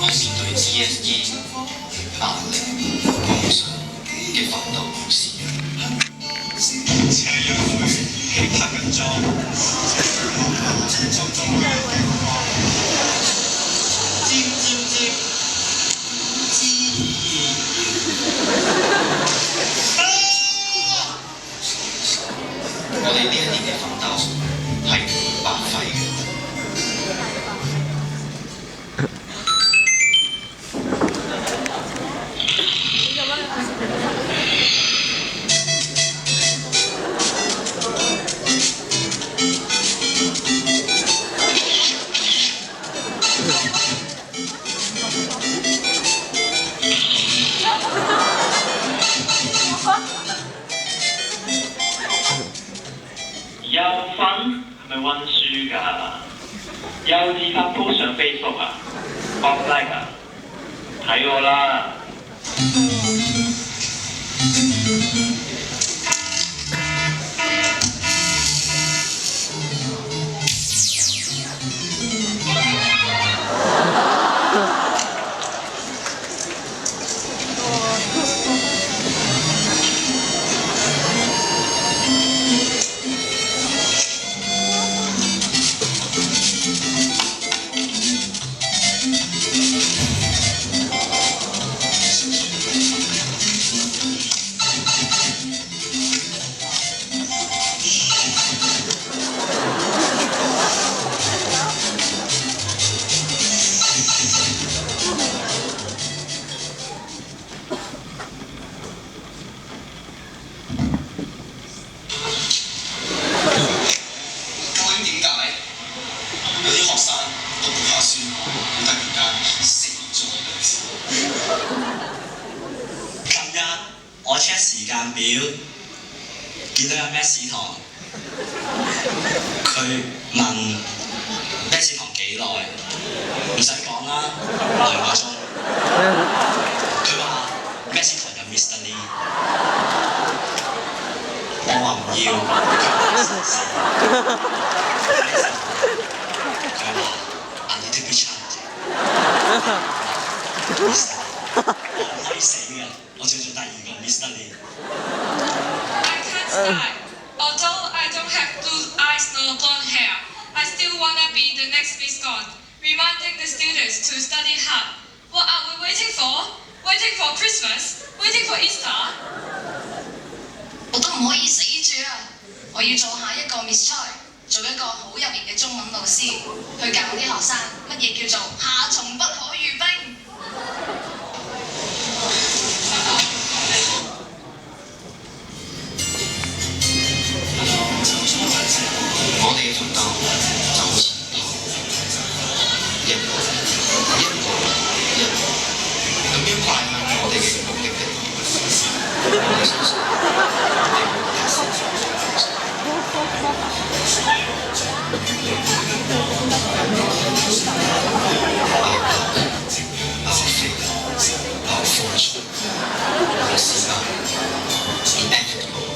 去面對 DSE 壓力、夢想嘅奮鬥故事。斜約會，拍緊妝，尖尖尖，我哋呢一年嘅奮鬥係唔白費嘅。有份係咪温書㗎？有自發 po 上 Facebook 啊？博 like 啊？睇我啦！有啲學生讀下書，突然間死咗今日我 check 時間表，見到有 Maths 堂，佢問 Maths 堂幾耐？唔使講啦，2個鐘。佢話 Maths 堂有 Mr. Lee， 我話唔要，佢話 I need to be challenged。我唔可以死嘅，我仲要做第2個 Mr. Lee。I can't die. Although I don't have blue eyes nor blonde hair, I still wanna be the next Miss God, reminding the students to study hard. What are we waiting for? Waiting for Christmas? Waiting for Easter? 我都唔可以死住啊！我要做下一個 Miss Choi， 做一個好入型嘅中文老師，去教啲學生乜嘢叫做夏蟲不可語冰。我哋嘅奮鬥就好似一步一步一步咁樣邁向我哋嘅目的地。我哋相信我哋會達成Our fortune, our survival, inevitable.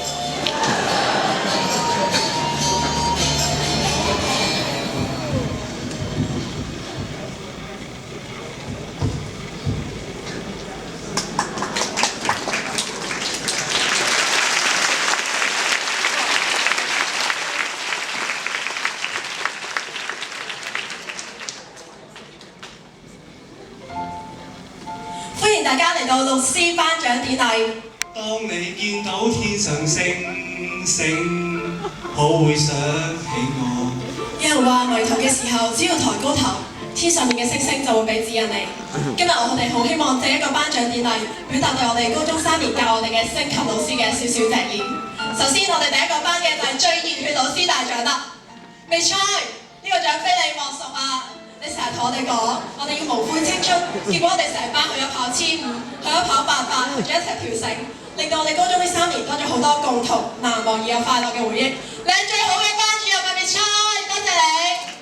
歡迎大家嚟到老師頒獎典禮。當你見到天上星星，可會想起我？有人話迷途嘅時候，只要抬高頭，天上面嘅星星就會俾指引你。今日我哋好希望借一個頒獎典禮，表達對我哋高中3年教我哋嘅星級老師嘅少少謝意。首先，我哋第一個頒嘅就係最熱血老師大獎啦。Miss Choi，呢個獎非你莫屬啊！你成日同我哋講，我哋要無悔青春，結果我哋成班去咗跑1500，去咗跑800，去咗一齊跳繩，令到我哋高中呢3年多咗好多共同難忘而又快樂嘅回憶。你係最好嘅班主任啊 Miss Choi， 多謝你！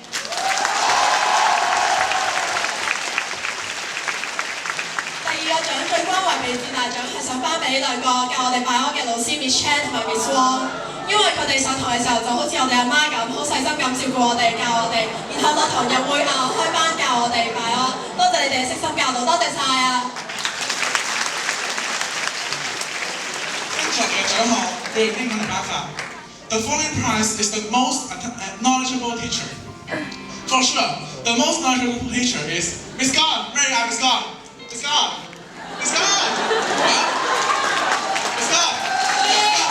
第2個獎最關懷備至大獎係想頒俾2個教我哋拜安嘅老師 Miss Chan 同埋 Miss Wong。因為佢哋上堂嘅時候就好似我哋阿媽咁，好細心咁照顧我哋，教我哋，然後落堂又會開班教我哋拜安。多謝你哋嘅悉心教到，多謝晒啊！跟住嚟嘅獎項會用英文嚟頒發。The following prize is the most knowledgeable teacher. For sure, the most knowledgeable teacher is Miss God. Where are Miss God? Miss God. Miss God. Miss God.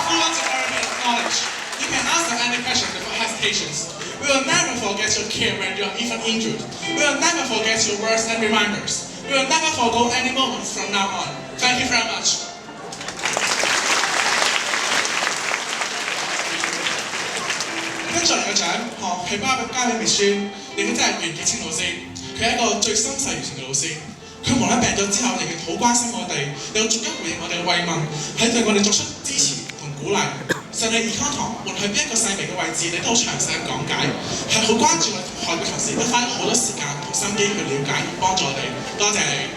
Fluent in Arabic knowledge. You can ask her any question without hesitations. We will never forget your care when you are even injured. We will never forget your words and reminders. We will never forgo any moments from now on. Thank you very much. 跟住嚟嘅獎項係交俾 Miss Chan， 亦都真係袁潔清老師。佢係一個最心細如情嘅老師。佢無啦病咗之後，仍然好關心我哋，又逐一回應我哋嘅慰問，喺對我哋作出支持同鼓勵。上嚟健康堂換去邊一個細微嘅位置，你都好詳細咁講解，係好關注我哋同學嘅同時，都花咗好多時間同心機去了解同幫助我哋。多謝你。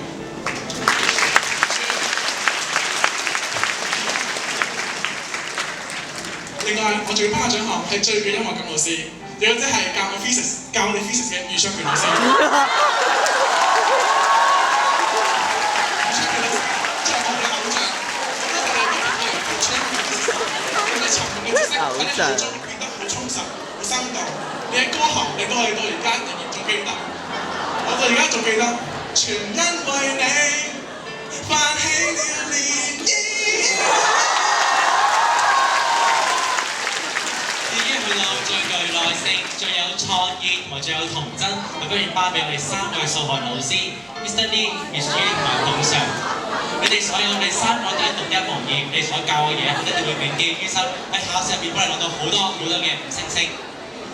另外，我仲要頒嘅獎項係最具音樂感老師，亦即係教我哋 physics 嘅余昌權老師。余昌權老師即係我哋嘅偶像，多謝你不斷去傳播知識，你嘅沉悶嘅知識喺你口中變得好充實、好生動。你嘅歌喉令到我哋到而家仍然仲記得，我到而家仲記得，全因為你泛起了漣漪。最具耐性、最有創意同埋最有童真，就不如頒俾我哋3位數學老師 Mr. Lee、Miss G 同埋孔 Sir。你哋所有你3個都係獨一無二，你所教嘅嘢一定會銘記於心，喺考試入邊幫你攞到好多嘅5星星。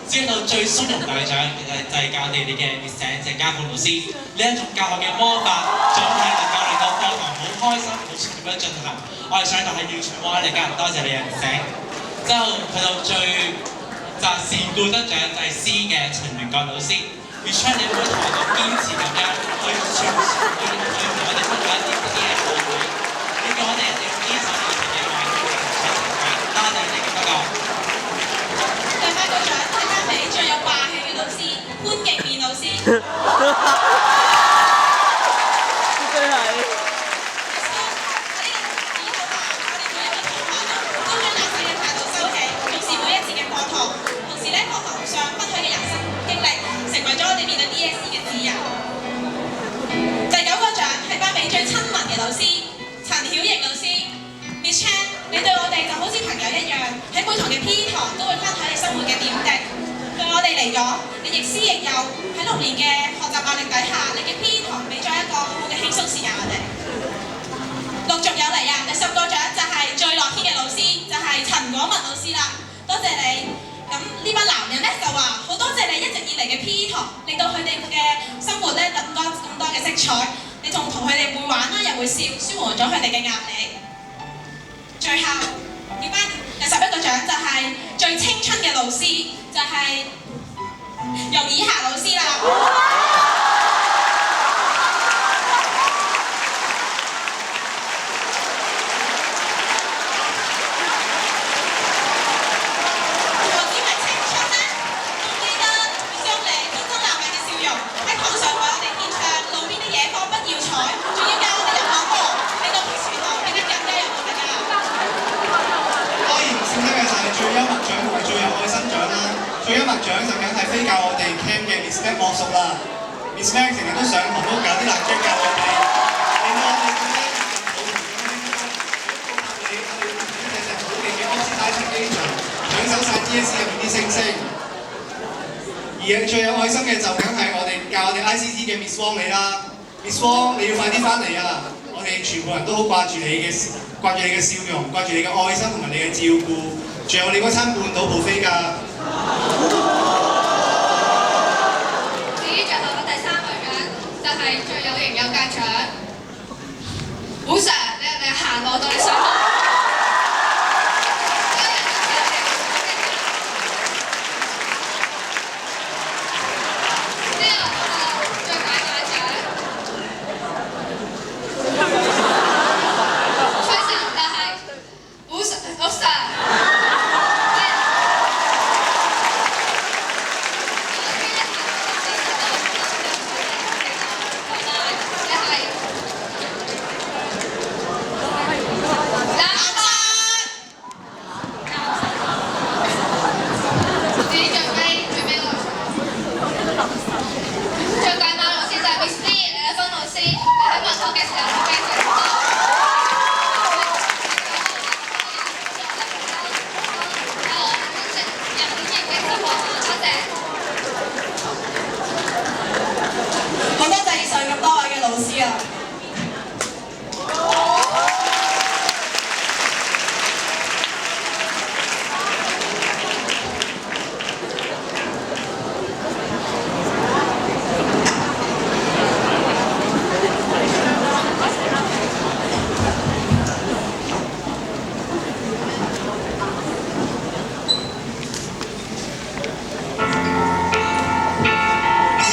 至於到最鬆容大獎就係教你哋嘅 Miss 鄭家鳳老師，呢一種教學嘅魔法總係能夠令到課堂好開心、好順利咁樣進行。我哋上堂係要全部嚟㗎，多謝你嘅 Miss 鄭。之後去到最就係事故得獎就係 C 嘅陳元國老師 ，Miss Chan 你會同我咁堅持咁樣去同我哋分享一啲嘅課會，你叫我哋一定要堅守以前嘅話題，多謝你哋咁多個。最後一個獎係頒俾最有霸氣嘅老師潘敬健老師。真係。老師陳曉瑩老師 Miss Chan， 你對我哋就好似朋友一樣，喺每堂嘅 P 堂都會分享你生活嘅點滴。對我哋嚟講，你亦師亦友，喺6年嘅學習壓力底下，你嘅 P 堂俾咗一個好好嘅輕鬆時間我哋。陸續有嚟啊！第10個獎就係最樂天嘅老師，就係陳廣文老師啦。多謝你。咁呢班男人咧就話好多謝你一直以嚟嘅 P 堂，令到佢哋嘅生活咧咁多嘅色彩。你仲同佢哋會玩啦，又會笑，舒緩咗佢哋嘅壓力。最後要頒第11個獎就係最青春嘅老師，就係容以霞老師啦。最幽默獎就梗係非教我哋 Cam 嘅 Miss Mac 莫屬啦 ，Miss Mac 成日都上堂都搞啲爛 gag 教我哋，令到我哋咁樣好似好勁嘅 Oxidation 搶走晒 DSE 入面啲星星。而最有愛心嘅就梗係我哋教我哋 ICT 嘅 Miss Wong 你啦 ，Miss Wong 你要快啲翻嚟啊！我哋全部人都好掛住你嘅笑容，掛住你嘅愛心同埋你嘅照顧，仲有你嗰餐半島 buffet 㗎。至於最後嘅第3個獎就係最有型有格獎。好 Sir， 你行路到你上堂。之後最大獎，吹神就係好 Sir。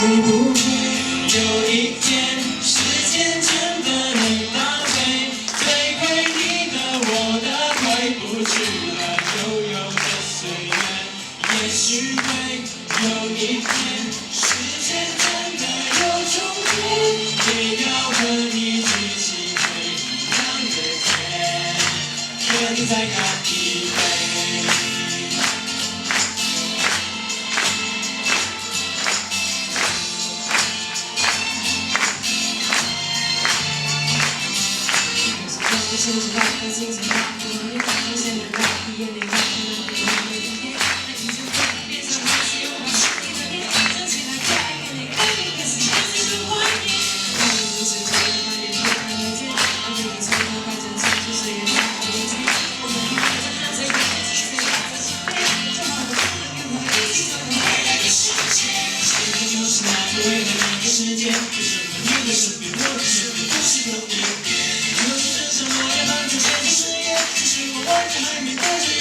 会不会有一天，时间真的能倒退，摧毁你的我的，回不去了悠悠的岁月。也许会有一天，时间真的有终点，也要和你举起不一样的天，和你再干一杯。现实化和精神化，不容易发现的那一眼里看到的美丽的夜，那已经会变成还是有把心里的脸，想起来再跟你爱你，可是现在是怀念。让我如此突然发现突然没见，让这个从头快成城市岁月在眼前，我们还在汗水里几岁在身边，最好的不能跟我一起走到未来的世界。现在就是那个未来那个世界，就是你的身边，我的身边，不是有一点。我也忙着这个事业，只是我完全还没带着。